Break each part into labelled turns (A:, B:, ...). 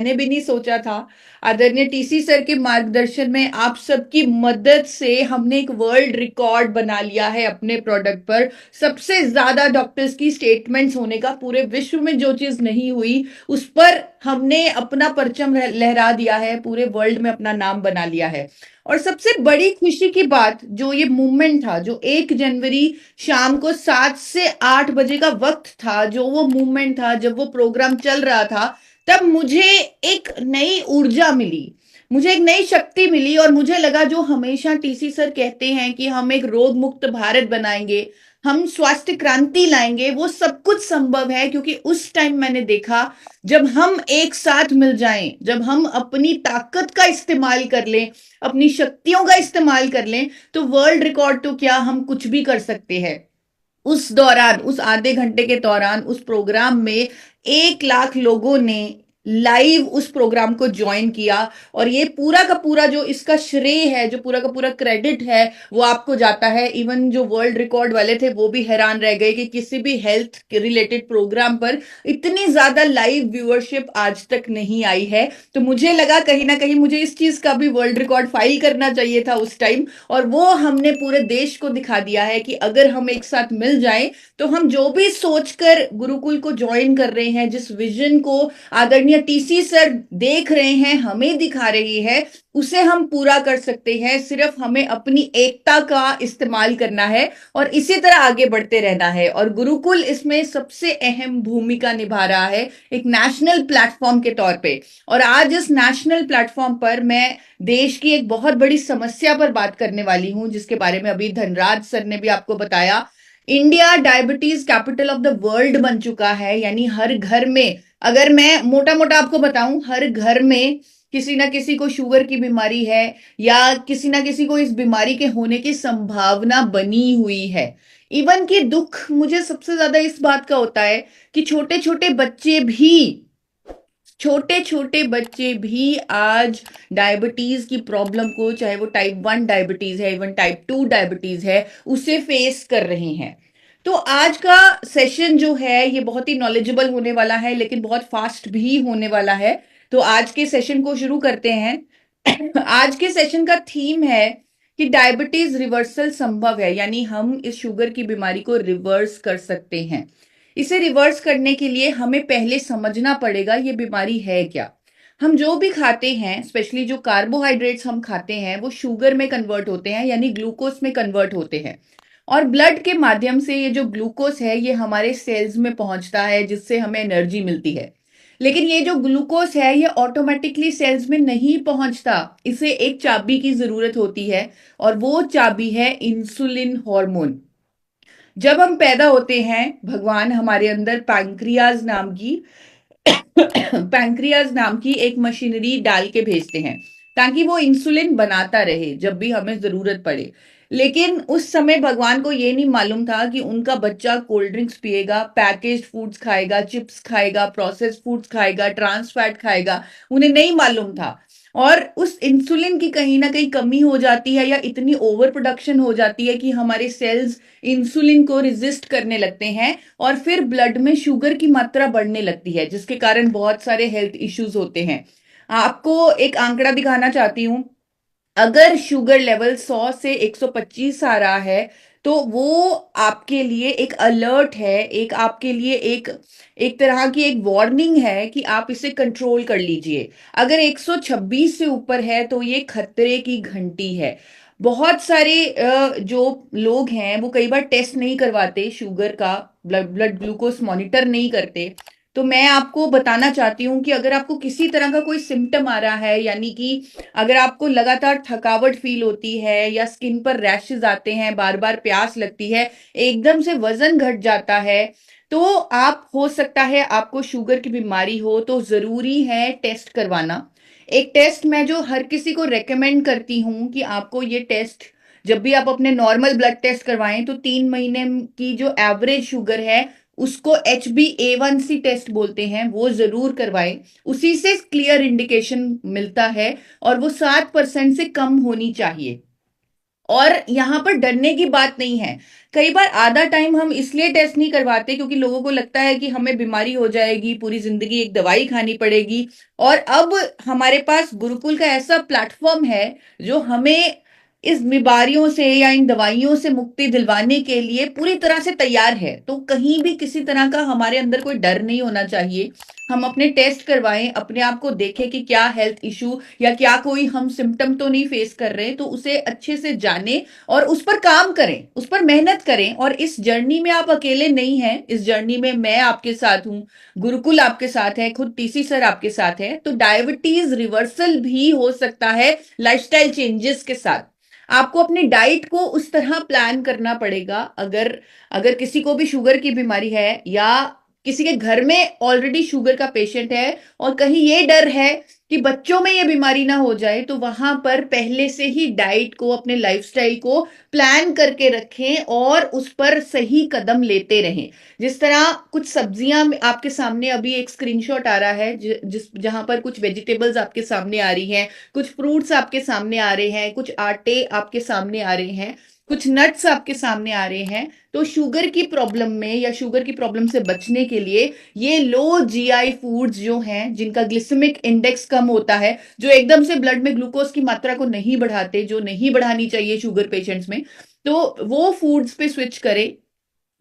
A: मैंने भी नहीं सोचा था। आदरणीय टीसी सर के मार्गदर्शन में, आप सबकी मदद से हमने एक वर्ल्ड रिकॉर्ड बना लिया है अपने प्रोडक्ट पर। सबसे ज्यादा डॉक्टर्स की स्टेटमेंट्स होने का, पूरे विश्व में जो चीज नहीं हुई उस पर हमने अपना परचम लहरा दिया है, पूरे वर्ल्ड में अपना नाम बना लिया है। और सबसे बड़ी खुशी की बात, जो ये मूवमेंट था, जो 1 जनवरी शाम को 7 से 8 बजे का वक्त था, जो वो मूवमेंट था, जब वो प्रोग्राम चल रहा था, तब मुझे एक नई ऊर्जा मिली, मुझे एक नई शक्ति मिली। और मुझे लगा, जो हमेशा टीसी सर कहते हैं कि हम एक रोग मुक्त भारत बनाएंगे, हम स्वास्थ्य क्रांति लाएंगे, वो सब कुछ संभव है। क्योंकि उस टाइम मैंने देखा, जब हम एक साथ मिल जाएं, जब हम अपनी ताकत का इस्तेमाल कर लें, अपनी शक्तियों का इस्तेमाल कर लें, तो वर्ल्ड रिकॉर्ड तो क्या, हम कुछ भी कर सकते हैं। उस दौरान, उस आधे घंटे के दौरान, उस प्रोग्राम में 1 लाख लोगों ने लाइव उस प्रोग्राम को ज्वाइन किया। और ये पूरा का पूरा जो इसका श्रेय है, जो पूरा का पूरा क्रेडिट है, वो आपको जाता है। इवन जो वर्ल्ड रिकॉर्ड वाले थे वो भी हैरान रह गए कि किसी भी हेल्थ रिलेटेड प्रोग्राम पर इतनी ज्यादा लाइव व्यूअरशिप आज तक नहीं आई है। तो मुझे लगा, कहीं ना कहीं मुझे इस चीज का भी वर्ल्ड रिकॉर्ड फाइल करना चाहिए था उस टाइम। और वो हमने पूरे देश को दिखा दिया है कि अगर हम एक साथ मिल जाएं, तो हम जो भी सोचकर गुरुकुल को ज्वाइन कर रहे हैं, जिस विजन को आदरणीय टीसी सर देख रहे हैं, हमें दिखा रही है, उसे हम पूरा कर सकते हैं। सिर्फ हमें अपनी एकता का इस्तेमाल करना है और इसी तरह आगे बढ़ते रहना है। और गुरुकुल इसमें सबसे अहम भूमिका निभा रहा है, एक नेशनल प्लेटफॉर्म के तौर पे। और आज इस नेशनल प्लेटफॉर्म पर मैं देश की एक बहुत बड़ी समस्या पर बात करने वाली हूं, जिसके बारे में अभी धनराज सर ने भी आपको बताया। India diabetes capital of the world बन चुका है। यानी हर घर में, अगर मैं मोटा मोटा आपको बताऊं, हर घर में किसी ना किसी को शुगर की बीमारी है, या किसी ना किसी को इस बीमारी के होने की संभावना बनी हुई है। इवन कि दुख मुझे सबसे ज्यादा इस बात का होता है कि छोटे छोटे बच्चे भी आज डायबिटीज की प्रॉब्लम को, चाहे वो टाइप 1 डायबिटीज है, इवन टाइप 2 डायबिटीज है, उसे फेस कर रहे हैं। तो आज का सेशन जो है ये बहुत ही नॉलेजेबल होने वाला है, लेकिन बहुत फास्ट भी होने वाला है। तो आज के सेशन को शुरू करते हैं। आज के सेशन का थीम है कि डायबिटीज रिवर्सल संभव है, यानी हम इस शुगर की बीमारी को रिवर्स कर सकते हैं। इसे रिवर्स करने के लिए हमें पहले समझना पड़ेगा ये बीमारी है क्या। हम जो भी खाते हैं, स्पेशली जो कार्बोहाइड्रेट्स हम खाते हैं, वो शुगर में कन्वर्ट होते हैं, यानी ग्लूकोज में कन्वर्ट होते हैं। और ब्लड के माध्यम से ये जो ग्लूकोज है, ये हमारे सेल्स में पहुंचता है, जिससे हमें एनर्जी मिलती है। लेकिन ये जो ग्लूकोज है, ये ऑटोमेटिकली सेल्स में नहीं पहुंचता, इसे एक चाबी की जरूरत होती है। और वो चाबी है इंसुलिन हार्मोन। जब हम पैदा होते हैं, भगवान हमारे अंदर पैंक्रियाज नाम की एक मशीनरी डाल के भेजते हैं, ताकि वो इंसुलिन बनाता रहे जब भी हमें जरूरत पड़े। लेकिन उस समय भगवान को ये नहीं मालूम था कि उनका बच्चा कोल्ड ड्रिंक्स पिएगा, पैकेज्ड फूड्स खाएगा, चिप्स खाएगा, प्रोसेस्ड फूड्स खाएगा, ट्रांस फैट खाएगा। उन्हें नहीं मालूम था। और उस इंसुलिन की कहीं ना कहीं कमी हो जाती है, या इतनी ओवर प्रोडक्शन हो जाती है कि हमारे सेल्स इंसुलिन को रेजिस्ट करने लगते हैं, और फिर ब्लड में शुगर की मात्रा बढ़ने लगती है, जिसके कारण बहुत सारे हेल्थ इश्यूज होते हैं। आपको एक आंकड़ा दिखाना चाहती हूं। अगर शुगर लेवल 100 से 125 आ रहा है, तो वो आपके लिए एक अलर्ट है, एक आपके लिए एक एक तरह की एक वार्निंग है कि आप इसे कंट्रोल कर लीजिए। अगर 126 से ऊपर है, तो ये खतरे की घंटी है। बहुत सारे जो लोग हैं, वो कई बार टेस्ट नहीं करवाते शुगर का, ब्लड ग्लूकोज मॉनिटर नहीं करते। तो मैं आपको बताना चाहती हूँ कि अगर आपको किसी तरह का कोई सिम्टम आ रहा है, यानी कि अगर आपको लगातार थकावट फील होती है, या स्किन पर रैशेज आते हैं, बार बार प्यास लगती है, एकदम से वजन घट जाता है, तो आप, हो सकता है आपको शुगर की बीमारी हो। तो जरूरी है टेस्ट करवाना। एक टेस्ट मैं जो हर किसी को रेकमेंड करती हूँ कि आपको ये टेस्ट, जब भी आप अपने नॉर्मल ब्लड टेस्ट करवाएं, तो 3 महीने की जो एवरेज शुगर है, उसको HbA1c टेस्ट बोलते हैं, वो जरूर करवाएं। उसी से क्लियर इंडिकेशन मिलता है, और वो 7% से कम होनी चाहिए। और यहाँ पर डरने की बात नहीं है। कई बार आधा टाइम हम इसलिए टेस्ट नहीं करवाते क्योंकि लोगों को लगता है कि हमें बीमारी हो जाएगी, पूरी जिंदगी एक दवाई खानी पड़ेगी। और अब हमारे पास गुरुकुल का ऐसा प्लेटफॉर्म है जो हमें इस बीमारियों से या इन दवाइयों से मुक्ति दिलवाने के लिए पूरी तरह से तैयार है। तो कहीं भी किसी तरह का हमारे अंदर कोई डर नहीं होना चाहिए। हम अपने टेस्ट करवाएं, अपने आप को देखें कि क्या हेल्थ इशू या क्या कोई हम सिम्टम तो नहीं फेस कर रहे, तो उसे अच्छे से जाने और उस पर काम करें, उस पर मेहनत करें। और इस जर्नी में आप अकेले नहीं हैं, इस जर्नी में मैं आपके साथ हूं, गुरुकुल आपके साथ है, खुद टीसी सर आपके साथ है। तो डायबिटीज रिवर्सल भी हो सकता है लाइफस्टाइल चेंजेस के साथ। आपको अपनी डाइट को उस तरह प्लान करना पड़ेगा। अगर अगर किसी को भी शुगर की बीमारी है या किसी के घर में ऑलरेडी शुगर का पेशेंट है और कहीं ये डर है कि बच्चों में ये बीमारी ना हो जाए, तो वहां पर पहले से ही डाइट को, अपने लाइफस्टाइल को प्लान करके रखें और उस पर सही कदम लेते रहें। जिस तरह कुछ सब्जियां आपके सामने अभी एक स्क्रीनशॉट आ रहा है, जहां पर कुछ वेजिटेबल्स आपके सामने आ रही हैं, कुछ फ्रूट्स आपके सामने आ रहे हैं, कुछ आटे आपके सामने आ रहे हैं, कुछ नट्स आपके सामने आ रहे हैं। तो शुगर की प्रॉब्लम में या शुगर की प्रॉब्लम से बचने के लिए ये लो जीआई फूड्स जो हैं, जिनका ग्लिसेमिक इंडेक्स कम होता है, जो एकदम से ब्लड में ग्लूकोज की मात्रा को नहीं बढ़ाते, जो नहीं बढ़ानी चाहिए शुगर पेशेंट्स में, तो वो फूड्स पे स्विच करें।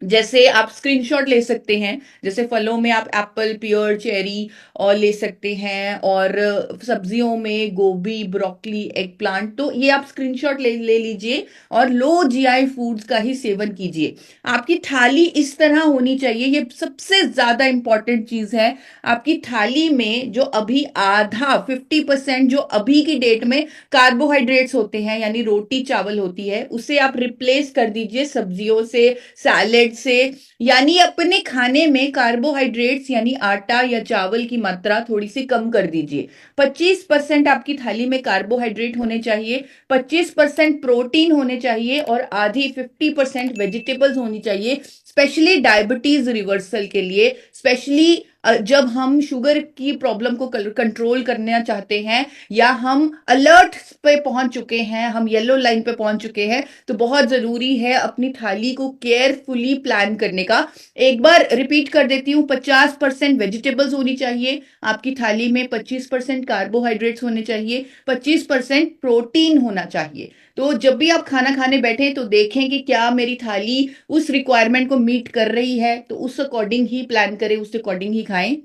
A: जैसे आप स्क्रीनशॉट ले सकते हैं, जैसे फलों में आप एप्पल, पियर, चेरी और ले सकते हैं, और सब्जियों में गोभी, ब्रोकली, एग प्लांट। तो ये आप स्क्रीनशॉट ले लीजिए और लो जीआई फूड्स का ही सेवन कीजिए। आपकी थाली इस तरह होनी चाहिए, ये सबसे ज्यादा इंपॉर्टेंट चीज है। आपकी थाली में जो अभी आधा 50% जो अभी की डेट में कार्बोहाइड्रेट्स होते हैं, यानी रोटी चावल होती है, उसे आप रिप्लेस कर दीजिए सब्जियों से, सैलेड से। यानी अपने खाने में कार्बोहाइड्रेट्स यानी आटा या चावल की मात्रा थोड़ी सी कम कर दीजिए। 25% आपकी थाली में कार्बोहाइड्रेट होने चाहिए, 25% प्रोटीन होने चाहिए और आधी 50% वेजिटेबल्स होनी चाहिए, स्पेशली डायबिटीज रिवर्सल के लिए। स्पेशली जब हम शुगर की प्रॉब्लम को कंट्रोल करना चाहते हैं या हम अलर्ट पे पहुंच चुके हैं, हम येलो लाइन पे पहुंच चुके हैं, तो बहुत जरूरी है अपनी थाली को केयरफुली प्लान करने का। एक बार रिपीट कर देती हूँ, 50% वेजिटेबल्स होनी चाहिए आपकी थाली में, 25% कार्बोहाइड्रेट्स होने चाहिए, 25% प्रोटीन होना चाहिए। तो जब भी आप खाना खाने बैठे तो देखें कि क्या मेरी थाली उस रिक्वायरमेंट को मीट कर रही है, तो उस अकॉर्डिंग ही प्लान करें, उस अकॉर्डिंग ही खाएं।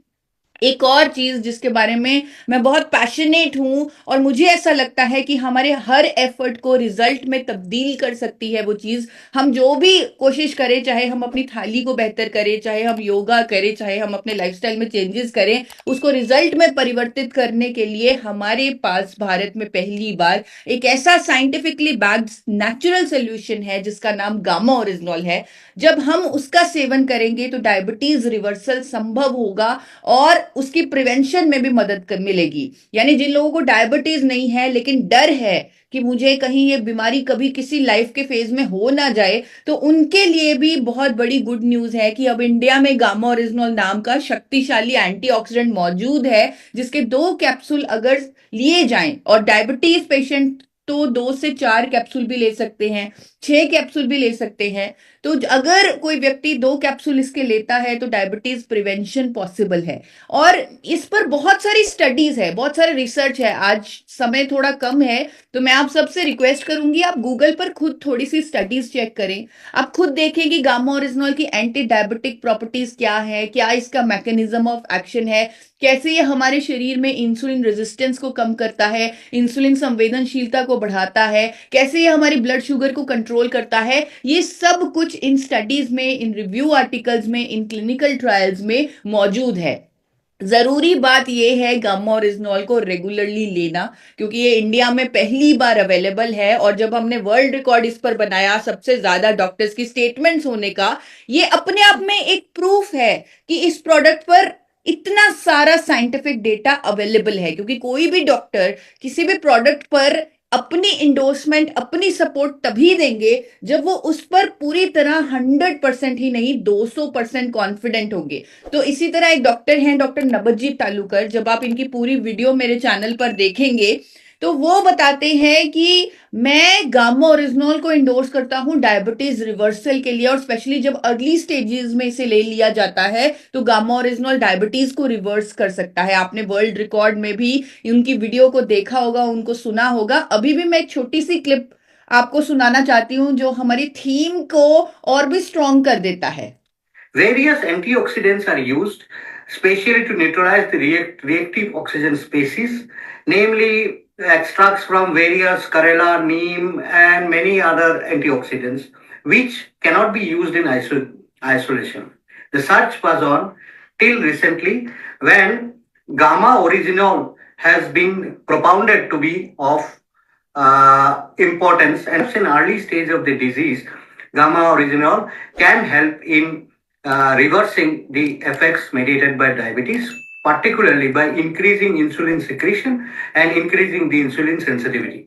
A: एक और चीज जिसके बारे में मैं बहुत पैशनेट हूं और मुझे ऐसा लगता है कि हमारे हर एफर्ट को रिजल्ट में तब्दील कर सकती है, वो चीज हम जो भी कोशिश करें, चाहे हम अपनी थाली को बेहतर करें, चाहे हम योगा करें, चाहे हम अपने लाइफस्टाइल में चेंजेस करें, उसको रिजल्ट में परिवर्तित करने के लिए हमारे पास भारत में पहली बार एक ऐसा साइंटिफिकली बैक्ड नेचुरल सोल्यूशन है जिसका नाम गामा ओरिजिनॉल है। जब हम उसका सेवन करेंगे तो डायबिटीज रिवर्सल संभव होगा और उसकी प्रिवेंशन में भी मदद मिलेगी। यानी जिन लोगों को डायबिटीज नहीं है लेकिन डर है कि मुझे कहीं ये बीमारी कभी किसी लाइफ के फेज में हो ना जाए, तो उनके लिए भी बहुत बड़ी गुड न्यूज है कि अब इंडिया में गामा ओरिजिनॉल नाम का शक्तिशाली एंटीऑक्सीडेंट मौजूद है, जिसके 2 कैप्सूल अगर लिए जाएं, और डायबिटीज पेशेंट तो 2 से 4 कैप्सूल भी ले सकते हैं, 6 कैप्सूल भी ले सकते हैं। तो अगर कोई व्यक्ति 2 कैप्सूल इसके लेता है तो डायबिटीज प्रिवेंशन पॉसिबल है। और इस पर बहुत सारी स्टडीज है, बहुत सारे रिसर्च है। आज समय थोड़ा कम है तो मैं आप सबसे रिक्वेस्ट करूंगी, आप गूगल पर खुद थोड़ी सी स्टडीज चेक करें, आप खुद देखें कि गामा ओरिजिनॉल की एंटी डायबिटिक प्रॉपर्टीज क्या है, क्या इसका मैकेनिज्म ऑफ एक्शन है, कैसे ये हमारे शरीर में इंसुलिन रेजिस्टेंस को कम करता है, इंसुलिन संवेदनशीलता को बढ़ाता है, कैसे ये हमारी ब्लड शुगर को कंट्रोल करता है। ये सब कुछ इन स्टडीज में, इन रिव्यू आर्टिकल्स में, इन क्लिनिकल ट्रायल्स में मौजूद है। जरूरी बात यह है गामा ओरिजिनॉल को रेगुलरली लेना, क्योंकि ये इंडिया में पहली बार अवेलेबल है। और जब हमने वर्ल्ड रिकॉर्ड इस पर बनाया सबसे ज्यादा डॉक्टर्स की स्टेटमेंट्स होने का, ये अपने आप में एक प्रूफ है कि इस प्रोडक्ट पर इतना सारा साइंटिफिक डेटा अवेलेबल है। क्योंकि कोई भी डॉक्टर किसी भी प्रोडक्ट पर अपनी इंडोर्समेंट, अपनी सपोर्ट तभी देंगे जब वो उस पर पूरी तरह 100% ही नहीं 200% कॉन्फिडेंट होंगे। तो इसी तरह एक डॉक्टर हैं, डॉक्टर नबजीत तालुकर, जब आप इनकी पूरी वीडियो मेरे चैनल पर देखेंगे तो वो बताते हैं कि मैं गामा ओरिजिनल को इंडोर्स करता हूं डायबिटीज रिवर्सल के लिए, और स्पेशली जब अर्ली स्टेजेस में इसे ले लिया जाता है तो गामा ओरिजिनल डायबिटीज को रिवर्स कर सकता है। आपने वर्ल्ड रिकॉर्ड में भी उनकी वीडियो को देखा होगा, उनको सुना होगा। अभी भी मैं एक छोटी सी क्लिप आपको सुनाना चाहती हूं जो हमारी थीम को और भी स्ट्रॉन्ग कर देता है।
B: Various antioxidants are used specially to neutralize the reactive oxygen species, namely extracts from various Karela, neem, and many other antioxidants, which cannot be used in isolation. The search was on till recently when gamma original has been propounded to be of importance, and in early stage of the disease, gamma original can help in reversing the effects mediated by diabetes, particularly by increasing insulin secretion and increasing the insulin sensitivity.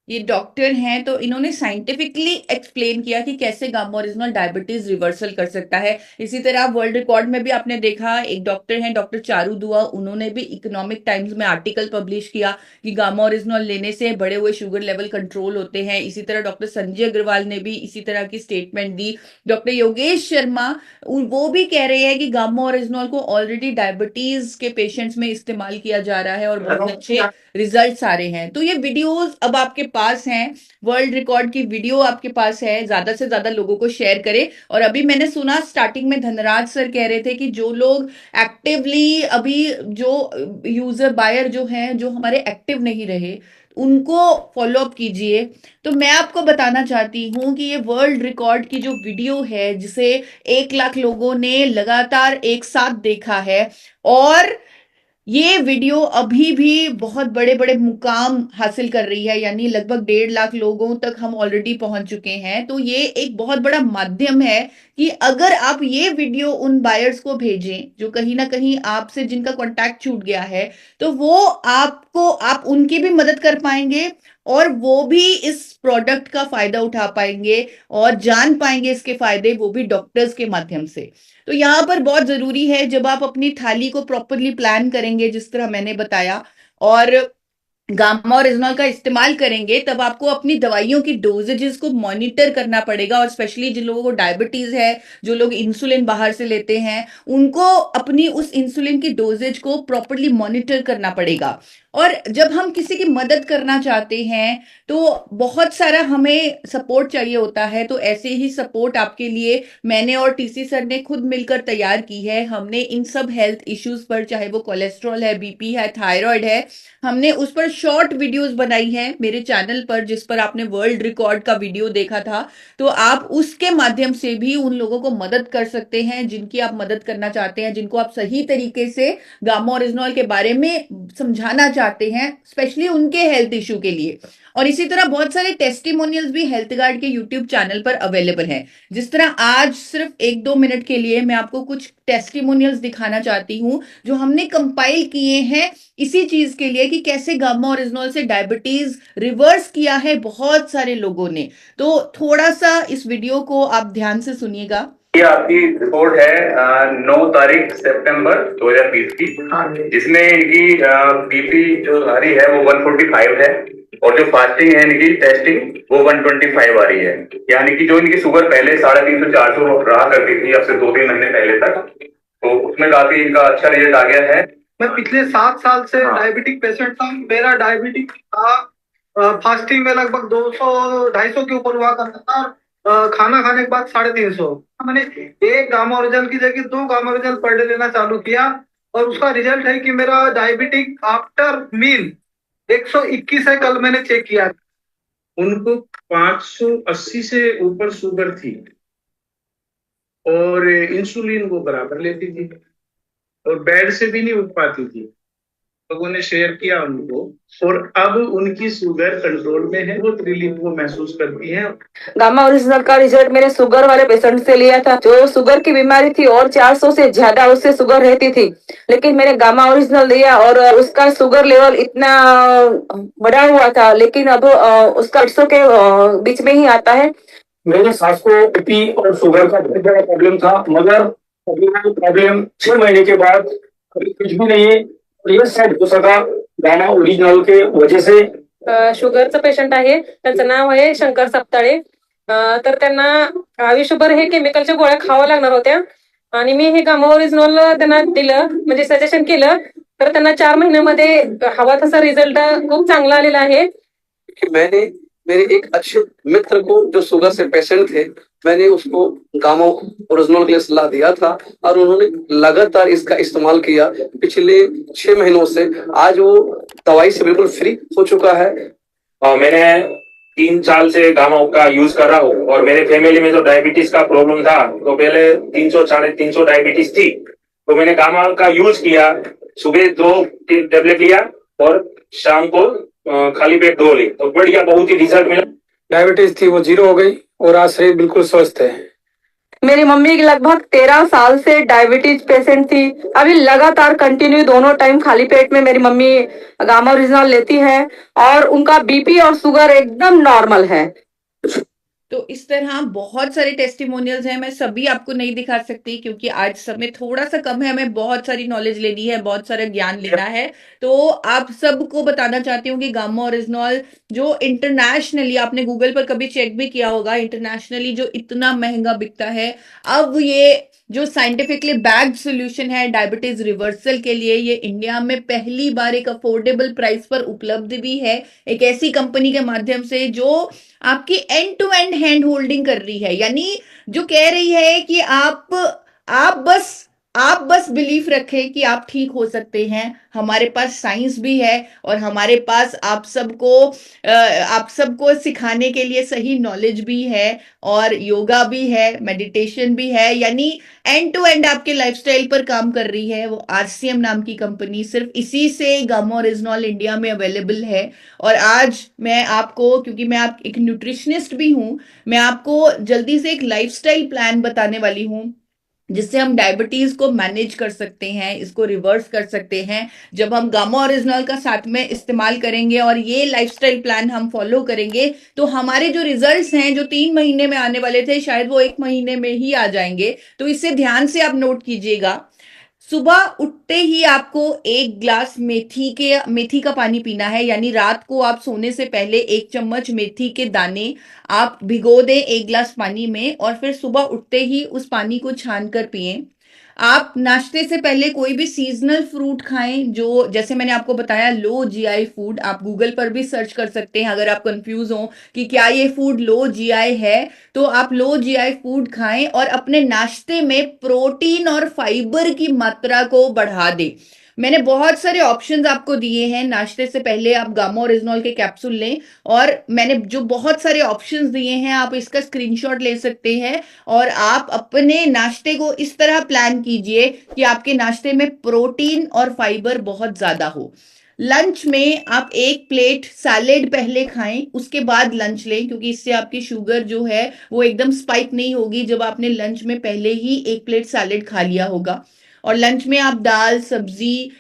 A: ये doctor हैं तो इन्होंने scientifically explain किया कि कैसे gamma original diabetes reversal कर सकता है। इसी तरह वर्ल्ड रिकॉर्ड में भी आपने देखा, एक डॉक्टर हैं डॉक्टर चारू दुआ, उन्होंने भी इकोनॉमिक टाइम्स में आर्टिकल पब्लिश किया कि गामा ओरिजिनल लेने से बढ़े हुए शुगर लेवल कंट्रोल होते हैं। इसी तरह डॉक्टर संजय अग्रवाल ने भी इसी तरह की स्टेटमेंट दी। डॉक्टर योगेश शर्मा वो भी कह रहे हैं कि गामा ओरिजिनल को ऑलरेडी डायबिटीज के पेशेंट्स में इस्तेमाल किया जा रहा है और बहुत अच्छे रिजल्ट्स आ रहे हैं। तो ये वीडियोस अब आपके पास हैं, वर्ल्ड रिकॉर्ड की वीडियो आपके पास है, ज्यादा से ज्यादा लोगों को शेयर करें। और अभी मैंने सुना स्टार्टिंग में धनराज सर कह रहे थे कि जो लोग एक्टिवली अभी जो यूजर बायर जो हैं जो हमारे एक्टिव नहीं रहे उनको फॉलो अप कीजिए। तो मैं आपको बताना चाहती हूं कि ये वर्ल्ड रिकॉर्ड की जो वीडियो है जिसे 1 लाख लोगों ने लगातार एक साथ देखा है, और ये वीडियो अभी भी बहुत बड़े बड़े मुकाम हासिल कर रही है, यानी लगभग 1.5 लाख लोगों तक हम ऑलरेडी पहुंच चुके हैं। तो ये एक बहुत बड़ा माध्यम है कि अगर आप ये वीडियो उन बायर्स को भेजें जो कहीं ना कहीं आपसे जिनका कांटेक्ट छूट गया है, तो वो आप उनकी भी मदद कर पाएंगे और वो भी इस प्रोडक्ट का फायदा उठा पाएंगे और जान पाएंगे इसके फायदे, वो भी डॉक्टर्स के माध्यम से। तो यहाँ पर बहुत जरूरी है जब आप अपनी थाली को प्रॉपरली प्लान करेंगे जिस तरह मैंने बताया और गामा ओरिजिनल का इस्तेमाल करेंगे, तब आपको अपनी दवाइयों की डोजेजेस को मॉनिटर करना पड़ेगा। और स्पेशली जिन लोगों को डायबिटीज है, जो लोग इंसुलिन बाहर से लेते हैं, उनको अपनी उस इंसुलिन की डोजेज को प्रॉपरली मॉनिटर करना पड़ेगा। और जब हम किसी की मदद करना चाहते हैं तो बहुत सारा हमें सपोर्ट चाहिए होता है। तो ऐसे ही सपोर्ट आपके लिए मैंने और टीसी सर ने खुद मिलकर तैयार की है। हमने इन सब हेल्थ इश्यूज पर, चाहे वो कोलेस्ट्रॉल है, बीपी है, थायराइड है, हमने उस पर शॉर्ट वीडियोस बनाई है मेरे चैनल पर, जिस पर आपने वर्ल्ड रिकॉर्ड का वीडियो देखा था। तो आप उसके माध्यम से भी उन लोगों को मदद कर सकते हैं जिनकी आप मदद करना चाहते हैं, जिनको आप सही तरीके से गामा ओरिजिनल के बारे में समझाना चाहते हैं, स्पेशली उनके हेल्थ इश्यू के लिए। और इसी तरह बहुत सारे टेस्टिमोनियल्स भी हेल्थ गार्ड के यूट्यूब चैनल पर अवेलेबल हैं। जिस तरह आज सिर्फ 1-2 मिनट के लिए मैं आपको कुछ टेस्टिमोनियल्स दिखाना चाहती हूं जो हमने कंपाइल किए हैं इसी चीज के लिए कि कैसे गामा ओरिजिनल से डायबिटीज रिवर्स किया है बहुत सारे लोगों ने। तो थोड़ा सा इस वीडियो को आप ध्यान से सुनिएगा।
C: ये आपकी रिपोर्ट है 9 तारीख सितंबर 2020 की, जिसमें इनकी बीपी जो आ रही है वो 145 है और जो फास्टिंग है इनकी टेस्टिंग वो 125 आ रही है। यानी कि जो इनकी शुगर पहले 350-400 रहा करती थी अब से 2-3 महीने पहले तक, तो उसमें काफी इनका अच्छा रिजल्ट आ गया है।
D: मैं पिछले 7 साल से डायबिटिक पेशेंट था। मेरा डायबिटिक था, फास्टिंग में लगभग 200-250 के ऊपर हुआ करता था, खाना खाने के बाद 350। मैंने एक गामा ओरिजिनल की जगह 2 गामा ओरिजिनल पर डे लेना चालू किया और उसका रिजल्ट है कि मेरा डायबिटिक आफ्टर मील 121 है। कल मैंने चेक किया,
E: उनको 580 से ऊपर शुगर थी और इंसुलिन वो बराबर लेती थी और बेड से भी नहीं उठ पाती थी। लोगों ने शेयर किया उनको और अब उनकी शुगर कंट्रोल में है, बहुत रिलीफ वो महसूस करती हैं।
F: गामा ओरिजिनल का रिजल्ट मैंने शुगर वाले पेशेंट से लिया था जो शुगर की बीमारी थी और 400 से ज्यादा उससे शुगर रहती थी, लेकिन मैंने गामा ओरिजिनल लिया और उसका शुगर लेवल इतना बढ़ा हुआ था, लेकिन अब उसका 800 के बीच में ही आता है।
G: मेरे सास को बीपी और शुगर का बहुत बड़ा प्रॉब्लम था, मगर अभी वो प्रॉब्लम 6 महीने के बाद अभी कुछ भी नहीं है। ये सब हो सका गामा ओरिजिनल के वजह से।
F: शुगरचं पेशंट आहे. त्यांचं नाव आहे शंकर सपताळे. तर त्यांना आयुष्यभर हे केमिकलच्या गोळ्या खाव्या लागणार होत्या आणि मी हे गामा ओरिजिनल त्यांना दिलं, म्हणजे सजेशन केलं. तर त्यांना 4 महिन्यामध्ये हवा तसा रिझल्ट खूप चांगला आलेला आहे.
H: मैंने मेरे एक अच्छे मित्र को जो शुगर से पेशेंट थे, मैंने उसको गामा ओरिजिनल के लिए सलाह दिया था और उन्होंने लगातार इसका इस्तेमाल किया पिछले 6 महीनों से। आज वो दवाई से बिल्कुल फ्री हो चुका है।
C: और मैंने 3 साल से गामा का यूज कर रहा हूँ और मेरे फैमिली में जो डायबिटीज का प्रॉब्लम था, तो पहले 300 350 डायबिटीज थी, तो मैंने गामा का यूज किया। सुबह 2 टेबलेट लिया और शाम को खाली पेट 2 ली, तो बढ़िया, बहुत ही रिजल्ट मिला।
G: डायबिटीज थी वो 0 हो गई और आज शरीर बिल्कुल स्वस्थ है।
F: मेरी मम्मी लगभग 13 साल से डायबिटीज पेशेंट थी। अभी लगातार कंटिन्यू दोनों टाइम खाली पेट में मेरी मम्मी गामा ओरिजिनल लेती है और उनका बीपी और शुगर एकदम नॉर्मल है।
A: तो इस तरह बहुत सारे टेस्टिमोनियल्स हैं। मैं सभी आपको नहीं दिखा सकती क्योंकि आज समय थोड़ा सा कम है, हमें बहुत सारी नॉलेज लेनी है, बहुत सारा ज्ञान लेना है। तो आप सबको बताना चाहती हूँ कि गामा ओरिजिनल जो इंटरनेशनली, आपने गूगल पर कभी चेक भी किया होगा, इंटरनेशनली जो इतना महंगा बिकता है, अब ये जो साइंटिफिकली बैक्ड सोल्यूशन है डायबिटीज रिवर्सल के लिए, ये इंडिया में पहली बार एक अफोर्डेबल प्राइस पर उपलब्ध भी है, एक ऐसी कंपनी के माध्यम से जो आपकी end to end hand holding कर रही है। यानी जो कह रही है कि आप बस बिलीफ रखें कि आप ठीक हो सकते हैं। हमारे पास साइंस भी है और हमारे पास आप सबको सिखाने के लिए सही नॉलेज भी है और योगा भी है, मेडिटेशन भी है। यानी एंड टू एंड आपके लाइफस्टाइल पर काम कर रही है वो आरसीएम नाम की कंपनी। सिर्फ इसी से गामा ओरिजिनल इंडिया में अवेलेबल है। और आज मैं आपको, क्योंकि मैं आप एक न्यूट्रिशनिस्ट भी हूं, मैं आपको जल्दी से एक लाइफस्टाइल प्लान बताने वाली हूं जिससे हम डायबिटीज को मैनेज कर सकते हैं, इसको रिवर्स कर सकते हैं। जब हम गामा ओरिजिनल का साथ में इस्तेमाल करेंगे और ये लाइफस्टाइल प्लान हम फॉलो करेंगे तो हमारे जो रिजल्ट्स हैं, जो 3 महीने में आने वाले थे, शायद वो 1 महीने में ही आ जाएंगे। तो इसे ध्यान से आप नोट कीजिएगा। सुबह उठते ही आपको 1 ग्लास मेथी का पानी पीना है। यानी रात को आप सोने से पहले 1 चम्मच मेथी के दाने आप भिगो दें 1 ग्लास पानी में और फिर सुबह उठते ही उस पानी को छान कर पिएं। आप नाश्ते से पहले कोई भी सीजनल फ्रूट खाएं, जो जैसे मैंने आपको बताया लो जीआई फूड। आप गूगल पर भी सर्च कर सकते हैं अगर आप कंफ्यूज हो कि क्या ये फूड लो जीआई है, तो आप लो जीआई फूड खाएं और अपने नाश्ते में प्रोटीन और फाइबर की मात्रा को बढ़ा दें। मैंने बहुत सारे ऑप्शंस आपको दिए हैं। नाश्ते से पहले आप गामा ओरिजिनल के कैप्सूल लें और मैंने जो बहुत सारे ऑप्शंस दिए हैं, आप इसका स्क्रीनशॉट ले सकते हैं और आप अपने नाश्ते को इस तरह प्लान कीजिए कि आपके नाश्ते में प्रोटीन और फाइबर बहुत ज्यादा हो। लंच में आप 1 प्लेट सैलेड पहले खाएं, उसके बाद लंच लें, क्योंकि इससे आपकी शुगर जो है वो एकदम स्पाइक नहीं होगी जब आपने लंच में पहले ही 1 प्लेट सैलेड खा लिया होगा। और लंच में आप दाल, सब्जी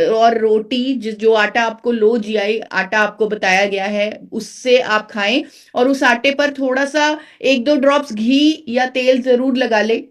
A: और रोटी, जो आटा आपको लो जीआई आटा आपको बताया गया है, उससे आप खाएं और उस आटे पर थोड़ा सा 1-2 ड्रॉप्स घी या तेल जरूर लगा ले।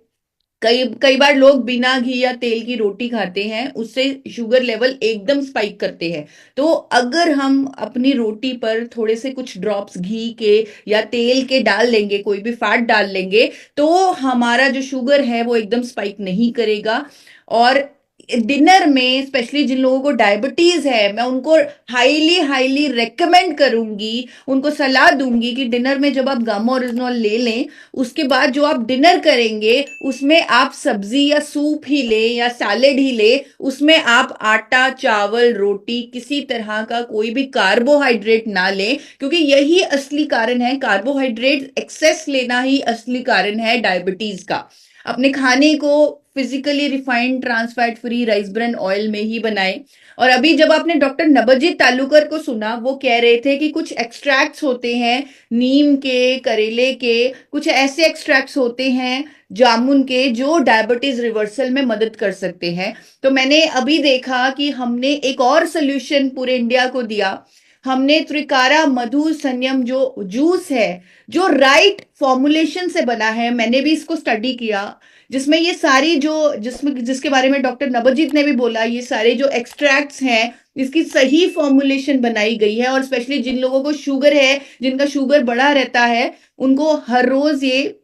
A: कई बार लोग बिना घी या तेल की रोटी खाते हैं, उससे शुगर लेवल एकदम स्पाइक करते हैं। तो अगर हम अपनी रोटी पर थोड़े से कुछ ड्रॉप्स घी के या तेल के डाल लेंगे, कोई भी फैट डाल लेंगे, तो हमारा जो शुगर है वो एकदम स्पाइक नहीं करेगा। और डिनर में स्पेशली जिन लोगों को डायबिटीज है, मैं उनको हाईली रेकमेंड करूंगी, उनको सलाह दूंगी कि डिनर में जब आप गामा ओरिजिनल ले लें, उसके बाद जो आप डिनर करेंगे उसमें आप सब्जी या सूप ही ले या सैलेड ही ले, उसमें आप आटा, चावल, रोटी, किसी तरह का कोई भी कार्बोहाइड्रेट ना लें, क्योंकि यही असली कारण है, कार्बोहाइड्रेट एक्सेस लेना ही असली कारण है डायबिटीज का। अपने खाने को physically refined, trans fat free, rice bran oil में ही बनाएं। और अभी जब आपने डॉक्टर नबजीत तालुकर को सुना, वो कह रहे थे कि कुछ एक्सट्रैक्ट्स होते हैं नीम के, करेले के, कुछ ऐसे एक्सट्रैक्ट्स होते हैं जामुन के जो डायबिटीज रिवर्सल में मदद कर सकते हैं। तो मैंने अभी देखा कि हमने एक और सोल्यूशन पूरे इंडिया को दिया। हमने त्रिकारा मधु संयम जो जूस है, जो राइट फॉर्मुलेशन से बना है, मैंने भी इसको स्टडी किया, जिसमें ये सारी जिसके बारे में डॉक्टर नबजीत ने भी बोला, ये सारे जो एक्सट्रैक्ट्स हैं इसकी सही फॉर्मुलेशन बनाई गई है। और स्पेशली जिन लोगों को शुगर है, जिनका शुगर बढ़ा रहता है, उनको हर रोज ये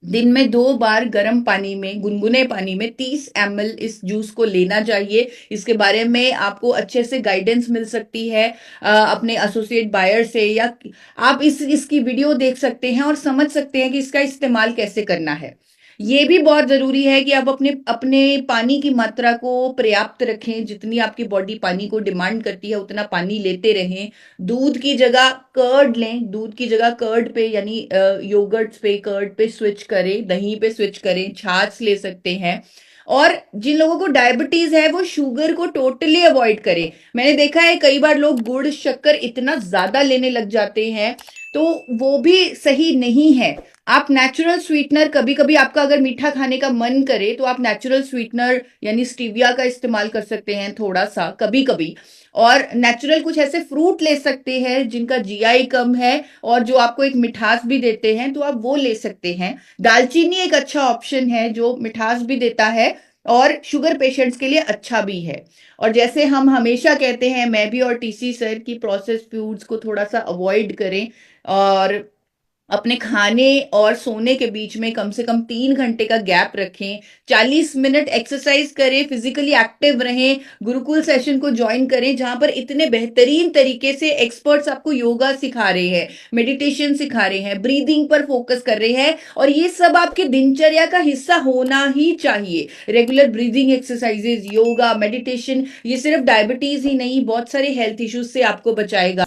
A: दिन में 2 बार गर्म पानी में, गुनगुने पानी में 30 ml इस जूस को लेना चाहिए। इसके बारे में आपको अच्छे से गाइडेंस मिल सकती है अपने एसोसिएट बायर से, या आप इसकी वीडियो देख सकते हैं और समझ सकते हैं कि इसका इस्तेमाल कैसे करना है। ये भी बहुत जरूरी है कि आप अपने पानी की मात्रा को पर्याप्त रखें। जितनी आपकी बॉडी पानी को डिमांड करती है उतना पानी लेते रहें। दूध की जगह कर्ड लें, दूध की जगह कर्ड पे यानी योगर्ट्स पे, कर्ड पे स्विच करें, दही पे स्विच करें, छाछ ले सकते हैं। और जिन लोगों को डायबिटीज है वो शुगर को टोटली अवॉइड करें। मैंने देखा है कई बार लोग गुड़ शक्कर इतना ज्यादा लेने लग जाते हैं, तो वो भी सही नहीं है। आप नेचुरल स्वीटनर, कभी कभी आपका अगर मीठा खाने का मन करे तो आप नेचुरल स्वीटनर यानी स्टीविया का इस्तेमाल कर सकते हैं थोड़ा सा कभी कभी। और नेचुरल कुछ ऐसे फ्रूट ले सकते हैं जिनका जीआई कम है और जो आपको एक मिठास भी देते हैं, तो आप वो ले सकते हैं। दालचीनी एक अच्छा ऑप्शन है जो मिठास भी देता है और शुगर पेशेंट्स के लिए अच्छा भी है। और जैसे हम हमेशा कहते हैं, मैं भी और टीसी सर, की प्रोसेस्ड फूड्स को थोड़ा सा अवॉइड करें और अपने खाने और सोने के बीच में कम से कम 3 घंटे का गैप रखें। 40 मिनट एक्सरसाइज करें, फिजिकली एक्टिव रहें, गुरुकुल सेशन को ज्वाइन करें जहां पर इतने बेहतरीन तरीके से एक्सपर्ट्स आपको योगा सिखा रहे हैं, मेडिटेशन सिखा रहे हैं, ब्रीदिंग पर फोकस कर रहे हैं। और ये सब आपके दिनचर्या का हिस्सा होना ही चाहिए। Regular breathing exercises, yoga, meditation, ये सिर्फ डायबिटीज ही नहीं, बहुत सारे हेल्थ इश्यूज से आपको बचाएगा।